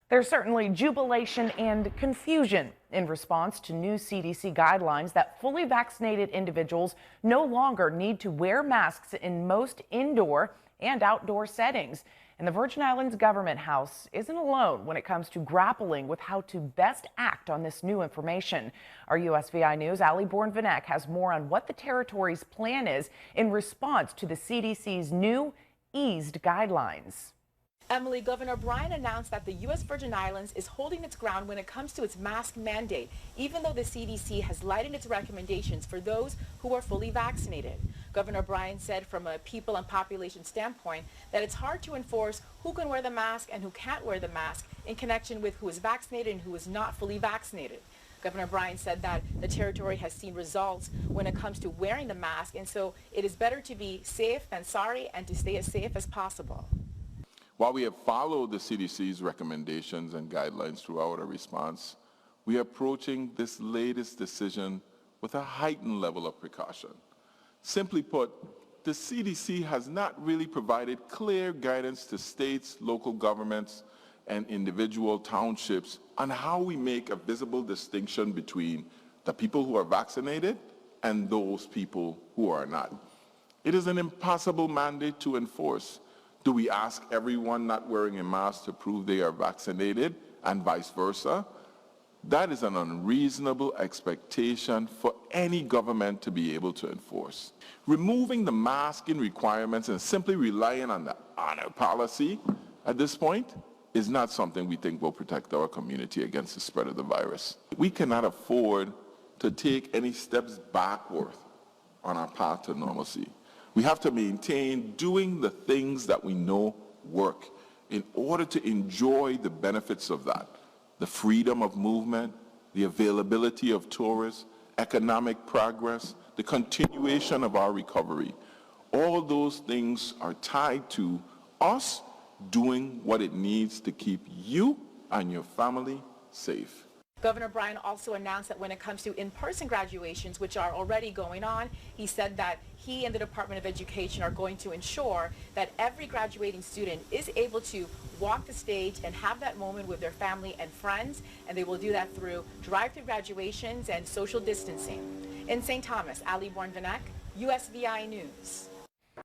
There's certainly jubilation and confusion in response to new CDC guidelines that fully vaccinated individuals no longer need to wear masks in most indoor and outdoor settings. And the Virgin Islands Government House isn't alone when it comes to grappling with how to best act on this new information. Our USVI News' Ali Bourne-Vanek has more on what the territory's plan is in response to the CDC's new eased guidelines. Emily, Governor Bryan announced that the U.S. Virgin Islands is holding its ground when it comes to its mask mandate, even though the CDC has lightened its recommendations for those who are fully vaccinated. Governor Bryan said from a people and population standpoint that it's hard to enforce who can wear the mask and who can't wear the mask in connection with who is vaccinated and who is not fully vaccinated. Governor Bryan said that the territory has seen results when it comes to wearing the mask, and so it is better to be safe than sorry and to stay as safe as possible. While we have followed the CDC's recommendations and guidelines throughout our response, we are approaching this latest decision with a heightened level of precaution. Simply put, the CDC has not really provided clear guidance to states, local governments, and individual townships on how we make a visible distinction between the people who are vaccinated and those people who are not. It is an impossible mandate to enforce. Do we ask everyone not wearing a mask to prove they are vaccinated and vice versa? That is an unreasonable expectation for any government to be able to enforce. Removing the masking requirements and simply relying on the honor policy at this point is not something we think will protect our community against the spread of the virus. We cannot afford to take any steps backward on our path to normalcy. We have to maintain doing the things that we know work in order to enjoy the benefits of that. The freedom of movement, the availability of tourists, economic progress, the continuation of our recovery. All those things are tied to us doing what it needs to keep you and your family safe. Governor Bryan also announced that when it comes to in-person graduations, which are already going on, he said that he and the Department of Education are going to ensure that every graduating student is able to walk the stage and have that moment with their family and friends, and they will do that through drive-through graduations and social distancing. In St. Thomas, Ali Bourne-Vanek, USVI News.